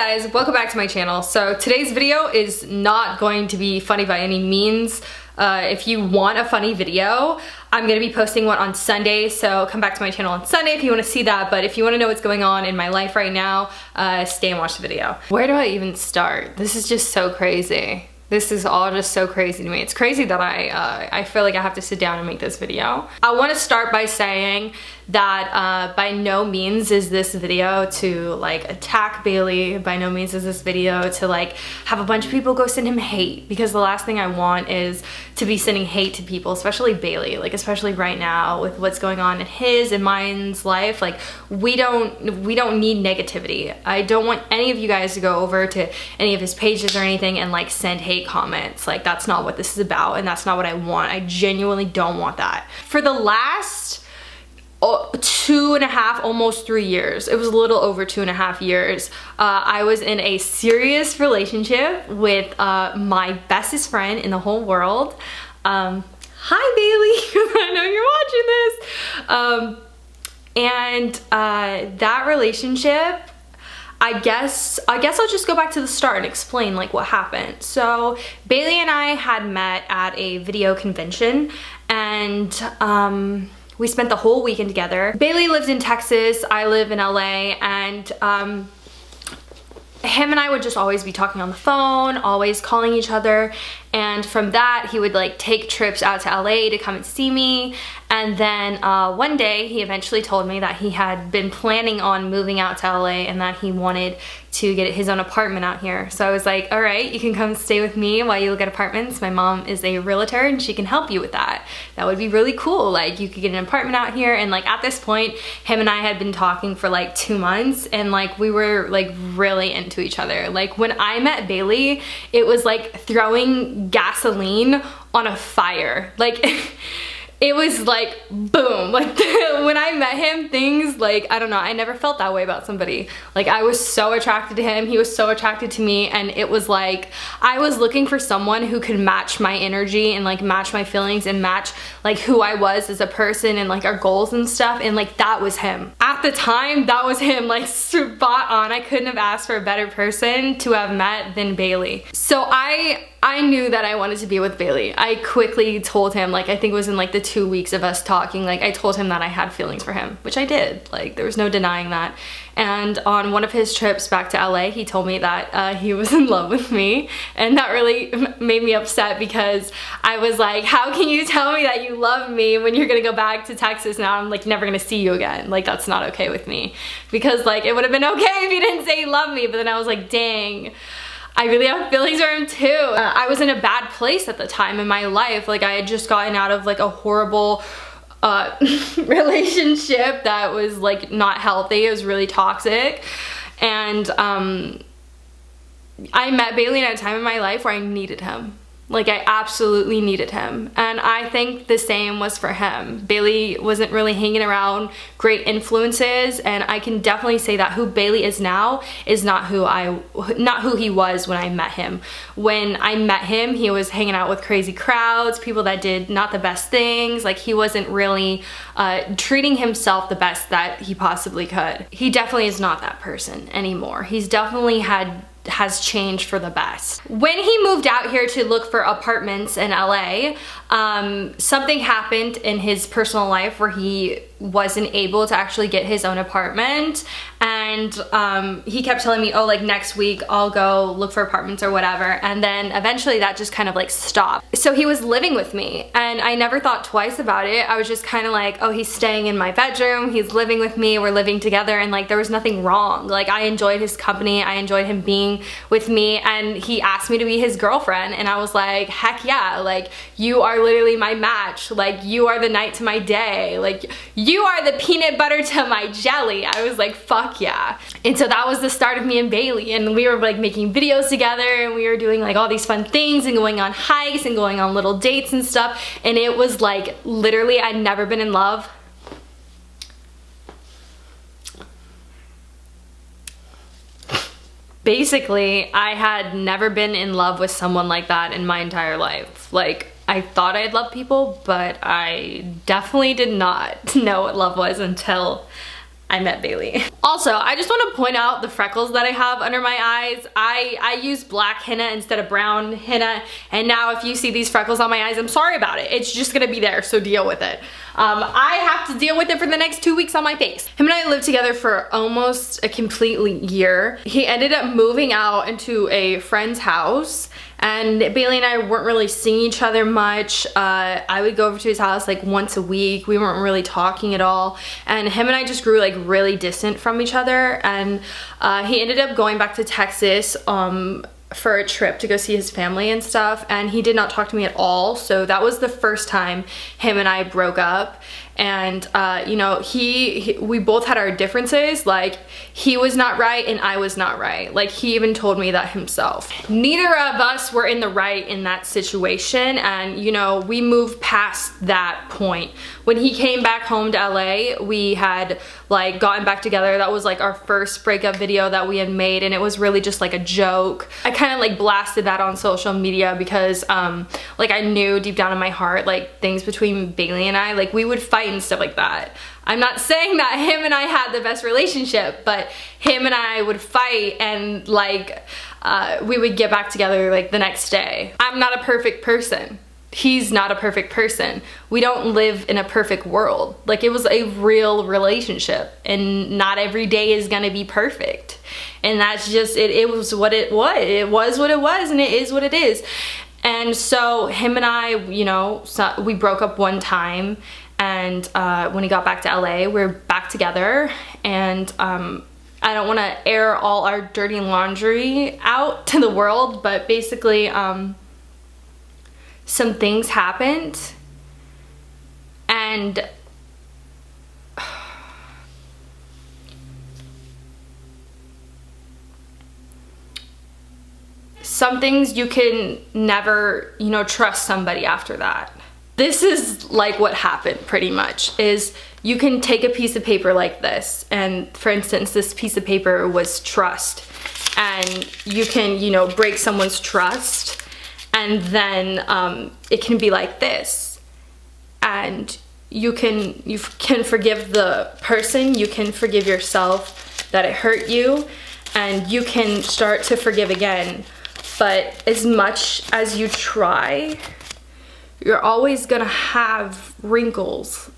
guys, welcome back to my channel. So today's video is not going to be funny by any means. If you want a funny video, I'm gonna be posting one on Sunday, so come back to my channel on Sunday if you wanna see that. But if you wanna know what's going on in my life right now, stay and watch the video. Where do I even start? This is just so crazy. This is all just so crazy to me. It's crazy that I feel like I have to sit down and make this video. I want to start by saying that by no means is this video to like attack Bailey. By no means is this video to like have a bunch of people go send him hate, because the last thing I want is to be sending hate to people, especially Bailey, like especially right now with what's going on in his and mine's life. Like we don't need negativity. I don't want any of you guys to go over to any of his pages or anything and like send hate comments. Like that's not what this is about, and that's not what I want. I genuinely don't want that. For the last 2.5, almost 3 years, it was a little over 2.5 years, I was in a serious relationship with my bestest friend in the whole world. Hi Bailey, I know you're watching this. And that relationship, I guess I'll just go back to the start and explain like what happened. So Bailey and I had met at a video convention, and we spent the whole weekend together. Bailey lives in Texas, I live in LA, and him and I would just always be talking on the phone, always calling each other. And from that, he would like take trips out to LA to come and see me. And then one day he eventually told me that he had been planning on moving out to LA and that he wanted to get his own apartment out here. So I was like, all right, you can come stay with me while you look at apartments. My mom is a realtor and she can help you with that. That would be really cool. Like you could get an apartment out here. And like at this point, him and I had been talking for like 2 months, and like we were like really into each other. Like when I met Bailey, it was like throwing gasoline on a fire. Like it was like boom. Like when I met him, things like, I don't know, I never felt that way about somebody. Like I was so attracted to him, he was so attracted to me, and it was like I was looking for someone who could match my energy and like match my feelings and match like who I was as a person and like our goals and stuff, and like that was him. At the time, that was him, like spot on. I couldn't have asked for a better person to have met than Bailey. So I knew that I wanted to be with Bailey. I quickly told him, like I think it was in like the 2 weeks of us talking, like I told him that I had feelings for him, which I did. Like there was no denying that. And on one of his trips back to LA, he told me that he was in love with me, and that really made me upset, because I was like, how can you tell me that you love me when you're gonna go back to Texas now? I'm like never gonna see you again. Like that's not okay with me, because like it would have been okay if you didn't say you love me. But then I was like, dang, I really have feelings for him too. I was in a bad place at the time in my life. Like I had just gotten out of like a horrible relationship that was like not healthy. It was really toxic. And I met Bailey at a time in my life where I needed him. Like I absolutely needed him. And I think the same was for him. Bailey wasn't really hanging around great influences, and I can definitely say that who Bailey is now is not who he was when I met him. When I met him, he was hanging out with crazy crowds, people that did not the best things. Like he wasn't really treating himself the best that he possibly could. He definitely is not that person anymore. He's definitely has changed for the best. When he moved out here to look for apartments in LA, something happened in his personal life where he wasn't able to actually get his own apartment, and he kept telling me, oh, like next week I'll go look for apartments or whatever, and then eventually that just kind of like stopped. So he was living with me, and I never thought twice about it. I was just kind of like, oh, he's staying in my bedroom, he's living with me, we're living together, and like there was nothing wrong. Like I enjoyed his company, I enjoyed him being with me, and he asked me to be his girlfriend, and I was like, heck yeah, like you are literally my match. Like you are the night to my day. Like you are the peanut butter to my jelly. I was like, fuck yeah. And so that was the start of me and Bailey, and we were like making videos together, and we were doing like all these fun things and going on hikes and going on little dates and stuff, and it was like literally I'd never been in love. Basically, I had never been in love with someone like that in my entire life. Like I thought I'd love people, but I definitely did not know what love was until I met Bailey. Also, I just want to point out the freckles that I have under my eyes. I use black henna instead of brown henna, and now if you see these freckles on my eyes, I'm sorry about it. It's just gonna be there, so deal with it. I have to deal with it for the next 2 weeks on my face. Him and I lived together for almost a complete year. He ended up moving out into a friend's house, and Bailey and I weren't really seeing each other much. I would go over to his house like once a week. We weren't really talking at all, and him and I just grew like really distant from each other. And he ended up going back to Texas for a trip to go see his family and stuff, and he did not talk to me at all. So that was the first time him and I broke up. And you know, we both had our differences. Like, he was not right and I was not right. Like, he even told me that himself. Neither of us were in the right in that situation, and you know, we moved past that point. When he came back home to LA, we had like gotten back together. That was like our first breakup video that we had made, and it was really just like a joke. I kind of like blasted that on social media because like I knew deep down in my heart, like, things between Bailey and I, like, we would fight and stuff like that. I'm not saying that him and I had the best relationship, but him and I would fight, and like we would get back together like the next day. I'm not a perfect person. He's not a perfect person. We don't live in a perfect world. Like, it was a real relationship, and not every day is gonna be perfect. And that's just it. It was what it was. It was what it was, and it is what it is. And so him and I, you know, we broke up one time, and when he got back to LA, we're back together. And I don't want to air all our dirty laundry out to the world, but basically some things happened, and some things you can never, you know, trust somebody after that. This is like what happened pretty much, is you can take a piece of paper like this, and for instance, this piece of paper was trust, and you can, you know, break someone's trust, and then it can be like this, and you can forgive the person, you can forgive yourself that it hurt you, and you can start to forgive again. But as much as you try, you're always gonna have wrinkles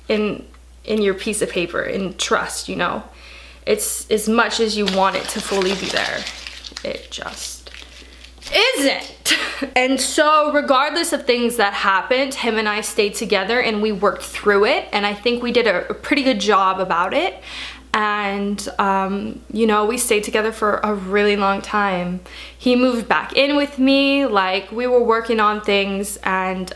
in your piece of paper, in trust, you know. It's as much as you want it to fully be there, it just isn't. And so regardless of things that happened, him and I stayed together and we worked through it, and I think we did a pretty good job about it. And you know, we stayed together for a really long time. He moved back in with me, like, we were working on things, and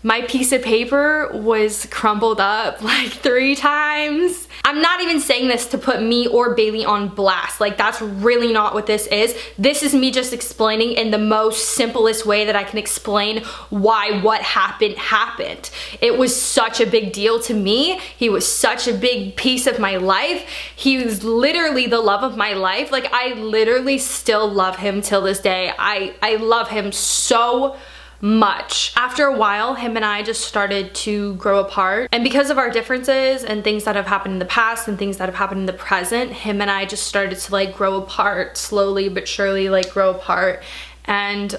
my piece of paper was crumpled up like 3 times. I'm not even saying this to put me or Bailey on blast. Like, that's really not what this is. This is me just explaining in the most simplest way that I can explain why what happened happened. It was such a big deal to me. He was such a big piece of my life. He was literally the love of my life. Like, I literally still love him till this day. I love him so much. After a while, him and I just started to grow apart, and because of our differences and things that have happened in the past and things that have happened in the present, him and I just started to like grow apart slowly but surely, like grow apart, and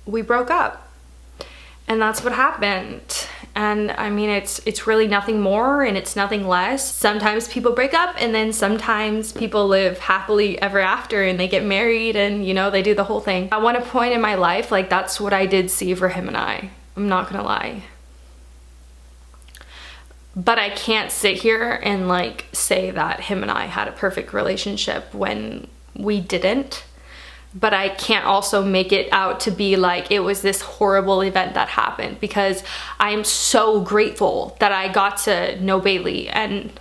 we broke up, and that's what happened. And I mean, it's really nothing more and it's nothing less. Sometimes people break up, and then sometimes people live happily ever after, and they get married, and you know, they do the whole thing. At one point in my life, like, that's what I did see for him and I. I'm not gonna lie. But I can't sit here and like say that him and I had a perfect relationship when we didn't. But I can't also make it out to be like it was this horrible event that happened, because I'm so grateful that I got to know Bailey and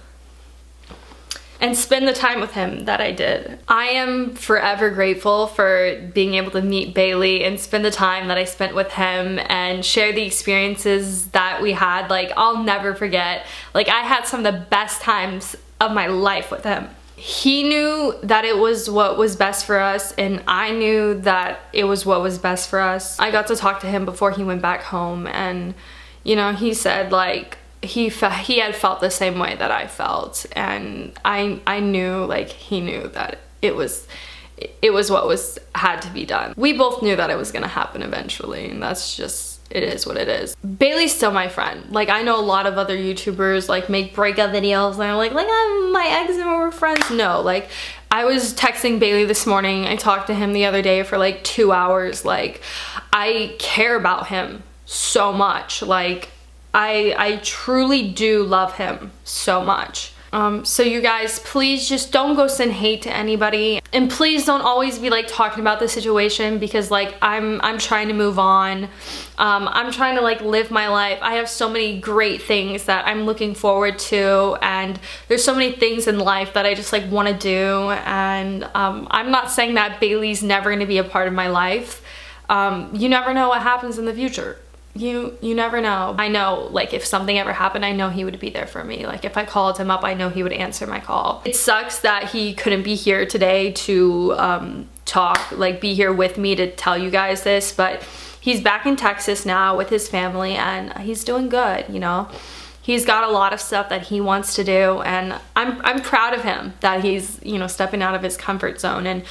spend the time with him that I did. I am forever grateful for being able to meet Bailey and spend the time that I spent with him and share the experiences that we had. Like, I'll never forget. Like, I had some of the best times of my life with him. He knew that it was what was best for us, and I knew that it was what was best for us. I got to talk to him before he went back home, and you know, he said like, he had felt the same way that I felt, and I knew, like, he knew that it was what had to be done. We both knew that it was gonna happen eventually, and that's just, it is what it is. Bailey's still my friend. Like, I know a lot of other YouTubers like make breakup videos and they're like I'm my ex and we're friends. No, like, I was texting Bailey this morning. I talked to him the other day for like 2 hours. Like, I care about him so much. Like, I truly do love him so much. So you guys, please just don't go send hate to anybody, and please don't always be like talking about the situation, because like I'm trying to move on. I'm trying to like live my life. I have so many great things that I'm looking forward to, and there's so many things in life that I just like want to do, and I'm not saying that Bailey's never going to be a part of my life. You never know what happens in the future. You never know. I know, like, if something ever happened, I know he would be there for me. Like, if I called him up, I know he would answer my call. It sucks that he couldn't be here today to talk, like be here with me to tell you guys this, but he's back in Texas now with his family, and he's doing good, you know. He's got a lot of stuff that he wants to do, and I'm proud of him that he's, you know, stepping out of his comfort zone and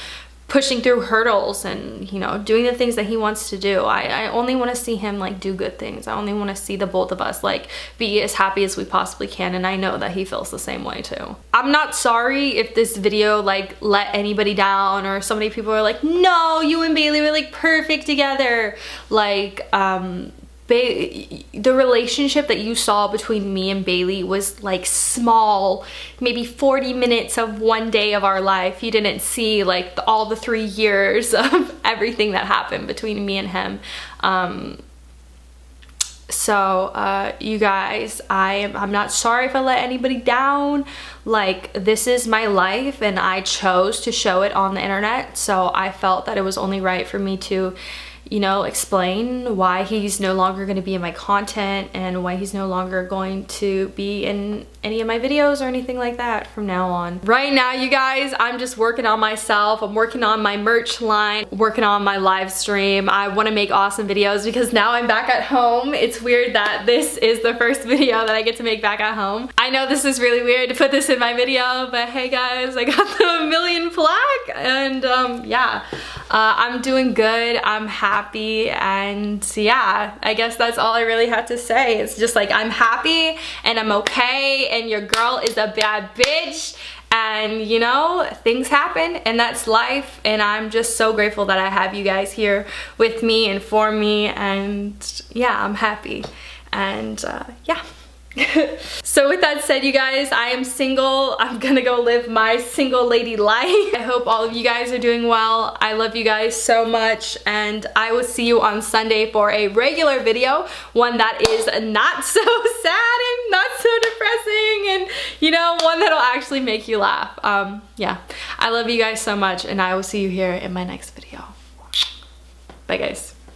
pushing through hurdles and, you know, doing the things that he wants to do. I only want to see him like do good things. I only want to see the both of us like be as happy as we possibly can, and I know that he feels the same way too. I'm not sorry if this video like let anybody down, or so many people are like, no, you and Bailey were like perfect together. Like, the relationship that you saw between me and Bailey was like small, maybe 40 minutes of one day of our life. You didn't see like all the 3 years of everything that happened between me and him. So you guys, I'm not sorry if I let anybody down. Like, this is my life, and I chose to show it on the internet, so I felt that it was only right for me to, you know, explain why he's no longer going to be in my content, and why he's no longer going to be in any of my videos or anything like that from now on. Right now, you guys, I'm just working on myself. I'm working on my merch line, working on my live stream. I want to make awesome videos because now I'm back at home. It's weird that this is the first video that I get to make back at home. I know this is really weird to put this in my video, but hey guys, I got the million plaque, and yeah, I'm doing good. I'm happy, and yeah, I guess that's all I really have to say. It's just like, I'm happy and I'm okay, and your girl is a bad bitch, and you know, things happen, and that's life, and I'm just so grateful that I have you guys here with me and for me, and yeah, I'm happy, and yeah. So with that said, you guys, I am single. I'm gonna go live my single lady life. I hope all of you guys are doing well. I love you guys so much, and I will see you on Sunday for a regular video, one that is not so sad and not so depressing, and you know, one that'll actually make you laugh. Yeah, I love you guys so much, and I will see you here in my next video. Bye guys.